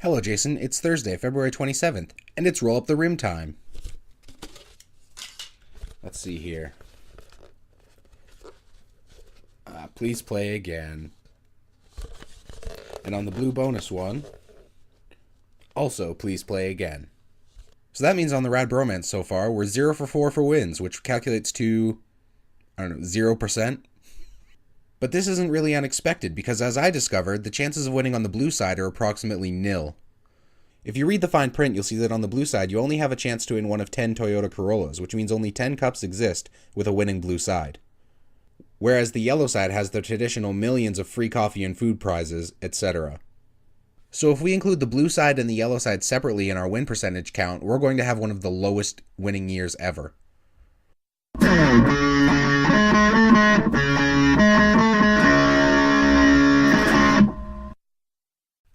Hello, Jason. It's Thursday, February 27th, and it's Roll Up the Rim time. Let's see here. Please play again. And on the blue bonus one, also please play again. So that means on the Rad Bromance so far, we're 0 for 4 for wins, which calculates to, 0%. But this isn't really unexpected, because as I discovered, the chances of winning on the blue side are approximately nil. If you read the fine print, you'll see that on the blue side, you only have a chance to win one of 10 Toyota Corollas, which means only 10 cups exist with a winning blue side. Whereas the yellow side has the traditional millions of free coffee and food prizes, etc. So if we include the blue side and the yellow side separately in our win percentage count, we're going to have one of the lowest winning years ever.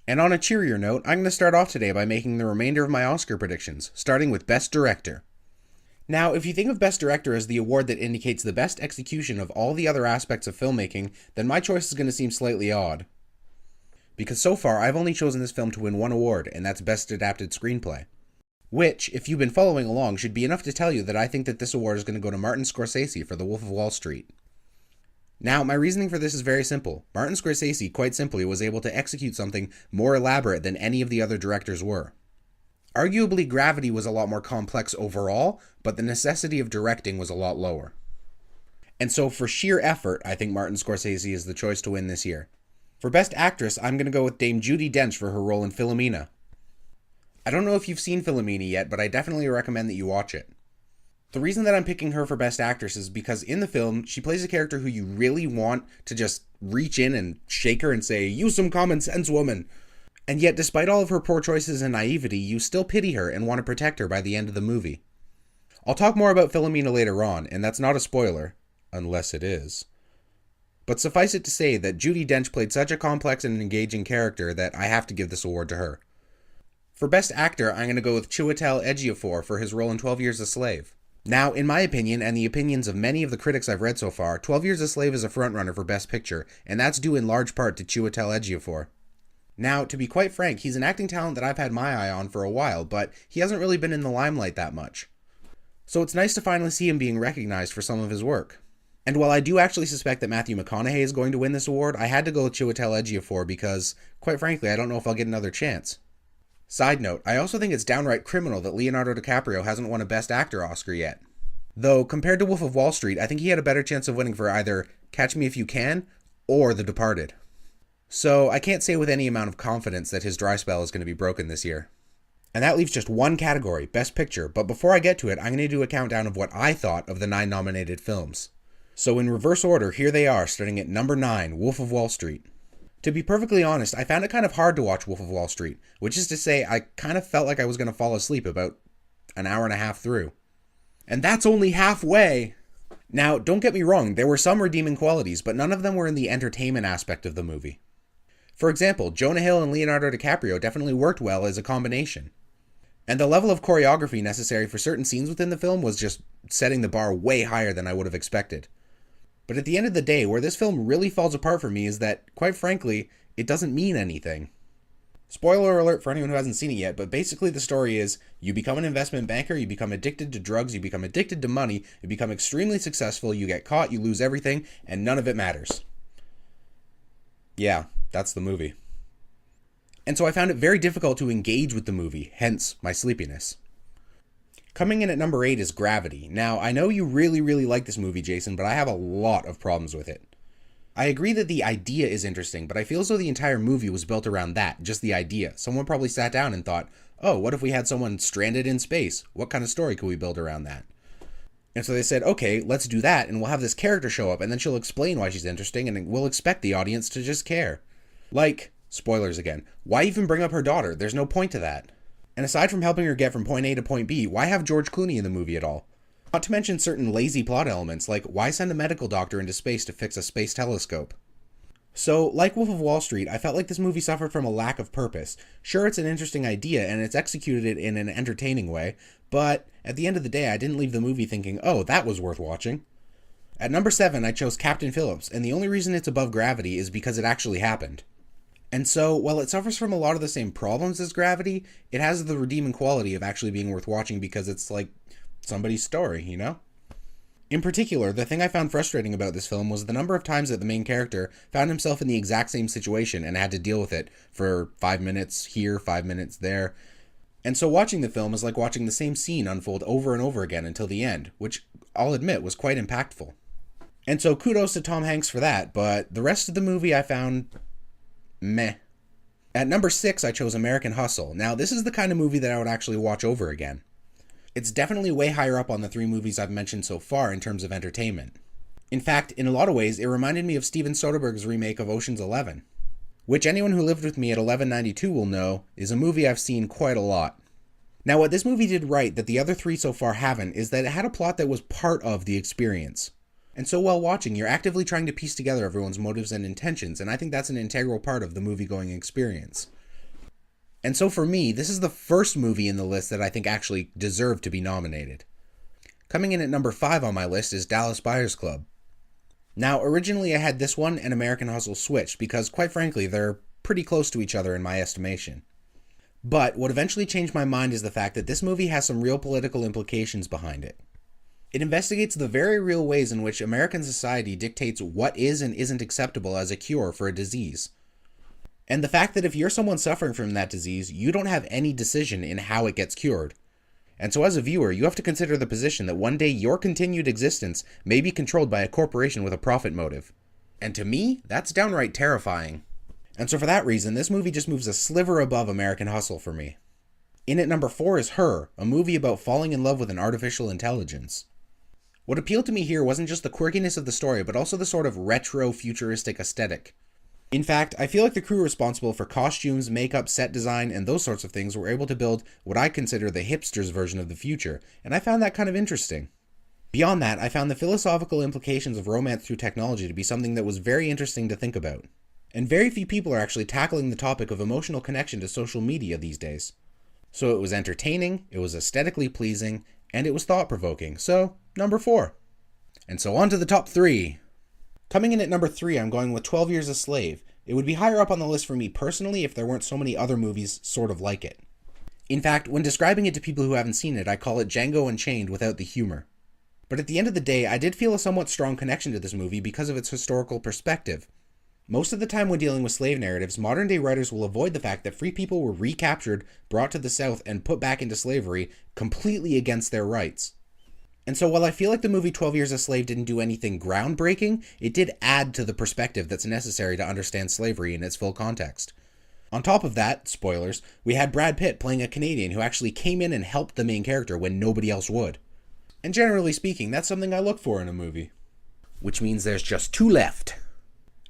And on a cheerier note, I'm going to start off today by making the remainder of my Oscar predictions, starting with Best Director. Now, if you think of Best Director as the award that indicates the best execution of all the other aspects of filmmaking, then my choice is going to seem slightly odd. Because so far, I've only chosen this film to win one award, and that's Best Adapted Screenplay. Which, if you've been following along, should be enough to tell you that I think that this award is going to go to Martin Scorsese for The Wolf of Wall Street. Now, my reasoning for this is very simple. Martin Scorsese, quite simply, was able to execute something more elaborate than any of the other directors were. Arguably, Gravity was a lot more complex overall, but the necessity of directing was a lot lower. And so for sheer effort, I think Martin Scorsese is the choice to win this year. For Best Actress, I'm going to go with Dame Judi Dench for her role in Philomena. I don't know if you've seen Philomena yet, but I definitely recommend that you watch it. The reason that I'm picking her for Best Actress is because in the film, she plays a character who you really want to just reach in and shake her and say, "Use some common sense, woman." And yet, despite all of her poor choices and naivety, you still pity her and want to protect her by the end of the movie. I'll talk more about Philomena later on, and that's not a spoiler, unless it is. But suffice it to say that Judi Dench played such a complex and engaging character that I have to give this award to her. For Best Actor, I'm going to go with Chiwetel Ejiofor for his role in 12 Years a Slave. Now, in my opinion, and the opinions of many of the critics I've read so far, 12 Years a Slave is a frontrunner for Best Picture, and that's due in large part to Chiwetel Ejiofor. Now, to be quite frank, he's an acting talent that I've had my eye on for a while, but he hasn't really been in the limelight that much. So it's nice to finally see him being recognized for some of his work. And while I do actually suspect that Matthew McConaughey is going to win this award, I had to go with Chiwetel Ejiofor because, quite frankly, I don't know if I'll get another chance. Side note, I also think it's downright criminal that Leonardo DiCaprio hasn't won a Best Actor Oscar yet. Though, compared to Wolf of Wall Street, I think he had a better chance of winning for either Catch Me If You Can or The Departed. So, I can't say with any amount of confidence that his dry spell is going to be broken this year. And that leaves just one category, Best Picture, but before I get to it, I'm going to do a countdown of what I thought of the 9 nominated films. So in reverse order, here they are, starting at number 9, Wolf of Wall Street. To be perfectly honest, I found it kind of hard to watch Wolf of Wall Street, which is to say, I kind of felt like I was going to fall asleep about an hour and a half through. And that's only halfway! Now, don't get me wrong, there were some redeeming qualities, but none of them were in the entertainment aspect of the movie. For example, Jonah Hill and Leonardo DiCaprio definitely worked well as a combination. And the level of choreography necessary for certain scenes within the film was just setting the bar way higher than I would have expected. But at the end of the day, where this film really falls apart for me is that, quite frankly, it doesn't mean anything. Spoiler alert for anyone who hasn't seen it yet, but basically the story is, you become an investment banker, you become addicted to drugs, you become addicted to money, you become extremely successful, you get caught, you lose everything, and none of it matters. Yeah, that's the movie. And so I found it very difficult to engage with the movie, hence my sleepiness. Coming in at number 8 is Gravity. Now, I know you really like this movie, Jason, but I have a lot of problems with it. I agree that the idea is interesting, but I feel as though the entire movie was built around that, just the idea. Someone probably sat down and thought, oh, what if we had someone stranded in space? What kind of story could we build around that? And so they said, okay, let's do that, and we'll have this character show up, and then she'll explain why she's interesting, and we'll expect the audience to just care. Like, spoilers again, why even bring up her daughter? There's no point to that. And aside from helping her get from point A to point B, why have George Clooney in the movie at all? Not to mention certain lazy plot elements, like why send a medical doctor into space to fix a space telescope? So, like Wolf of Wall Street, I felt like this movie suffered from a lack of purpose. Sure, it's an interesting idea, and it's executed it in an entertaining way, but at the end of the day, I didn't leave the movie thinking, oh, that was worth watching. At number 7, I chose Captain Phillips, and the only reason it's above Gravity is because it actually happened. And so, while it suffers from a lot of the same problems as Gravity, it has the redeeming quality of actually being worth watching because it's like somebody's story, you know? In particular, the thing I found frustrating about this film was the number of times that the main character found himself in the exact same situation and had to deal with it for 5 minutes here, 5 minutes there. And so watching the film is like watching the same scene unfold over and over again until the end, which I'll admit was quite impactful. And so kudos to Tom Hanks for that, but the rest of the movie I found meh. At number 6, I chose American Hustle. Now, this is the kind of movie that I would actually watch over again. It's definitely way higher up on the 3 movies I've mentioned so far in terms of entertainment. In fact, in a lot of ways, it reminded me of Steven Soderbergh's remake of Ocean's 11, which anyone who lived with me at 1192 will know is a movie I've seen quite a lot. Now, what this movie did right that the other 3 so far haven't is that it had a plot that was part of the experience. And so while watching, you're actively trying to piece together everyone's motives and intentions, and I think that's an integral part of the movie-going experience. And so for me, this is the first movie in the list that I think actually deserved to be nominated. Coming in at number 5 on my list is Dallas Buyers Club. Now, originally I had this one and American Hustle switched because, quite frankly, they're pretty close to each other in my estimation. But what eventually changed my mind is the fact that this movie has some real political implications behind it. It investigates the very real ways in which American society dictates what is and isn't acceptable as a cure for a disease. And the fact that if you're someone suffering from that disease, you don't have any decision in how it gets cured. And so as a viewer, you have to consider the position that one day your continued existence may be controlled by a corporation with a profit motive. And to me, that's downright terrifying. And so for that reason, this movie just moves a sliver above American Hustle for me. In at number 4 is Her, a movie about falling in love with an artificial intelligence. What appealed to me here wasn't just the quirkiness of the story, but also the sort of retro futuristic aesthetic. In fact, I feel like the crew responsible for costumes, makeup, set design, and those sorts of things were able to build what I consider the hipsters version of the future, and I found that kind of interesting. Beyond that, I found the philosophical implications of romance through technology to be something that was very interesting to think about. And very few people are actually tackling the topic of emotional connection to social media these days. So it was entertaining, it was aesthetically pleasing, and it was thought-provoking, so number 4. And so on to the top 3. Coming in at number 3, I'm going with 12 Years a Slave. It would be higher up on the list for me personally if there weren't so many other movies sort of like it. In fact, when describing it to people who haven't seen it, I call it Django Unchained without the humor. But at the end of the day, I did feel a somewhat strong connection to this movie because of its historical perspective. Most of the time when dealing with slave narratives, modern-day writers will avoid the fact that free people were recaptured, brought to the South, and put back into slavery completely against their rights. And so while I feel like the movie 12 Years a Slave didn't do anything groundbreaking, it did add to the perspective that's necessary to understand slavery in its full context. On top of that, spoilers, we had Brad Pitt playing a Canadian who actually came in and helped the main character when nobody else would. And generally speaking, that's something I look for in a movie. Which means there's just 2 left.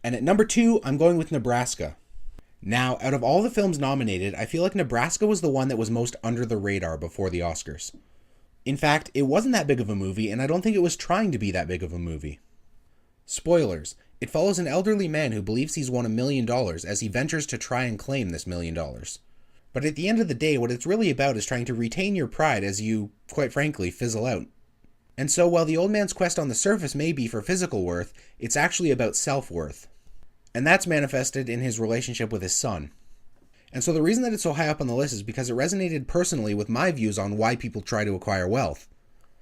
And at number 2, I'm going with Nebraska. Now, out of all the films nominated, I feel like Nebraska was the one that was most under the radar before the Oscars. In fact, it wasn't that big of a movie, and I don't think it was trying to be that big of a movie. Spoilers. It follows an elderly man who believes he's won $1 million as he ventures to try and claim this $1 million. But at the end of the day, what it's really about is trying to retain your pride as you, quite frankly, fizzle out. And so while the old man's quest on the surface may be for physical worth, it's actually about self-worth. And that's manifested in his relationship with his son. And so the reason that it's so high up on the list is because it resonated personally with my views on why people try to acquire wealth.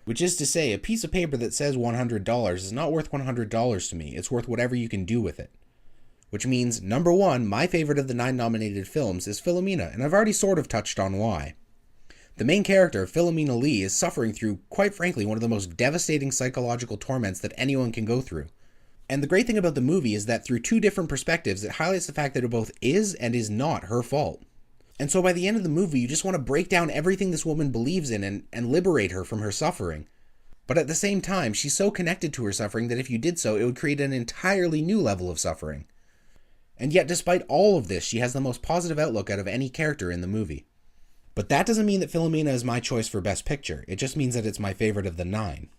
Which is to say, a piece of paper that says $100 is not worth $100 to me, it's worth whatever you can do with it. Which means, number 1, my favorite of the 9 nominated films is Philomena, and I've already sort of touched on why. The main character, Philomena Lee, is suffering through, quite frankly, one of the most devastating psychological torments that anyone can go through. And the great thing about the movie is that through 2 different perspectives, it highlights the fact that it both is and is not her fault. And so by the end of the movie, you just want to break down everything this woman believes in and liberate her from her suffering. But at the same time, she's so connected to her suffering that if you did so, it would create an entirely new level of suffering. And yet, despite all of this, she has the most positive outlook out of any character in the movie. But that doesn't mean that Philomena is my choice for Best Picture, it just means that it's my favorite of the 9.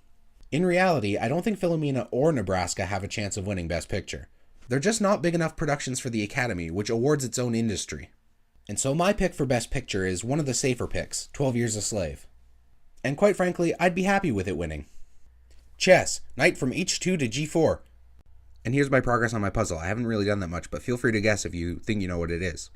In reality, I don't think Philomena or Nebraska have a chance of winning Best Picture. They're just not big enough productions for the Academy, which awards its own industry. And so my pick for Best Picture is one of the safer picks, 12 Years a Slave. And quite frankly, I'd be happy with it winning. Chess, knight from h2 to g4. And here's my progress on my puzzle. I haven't really done that much, but feel free to guess if you think you know what it is.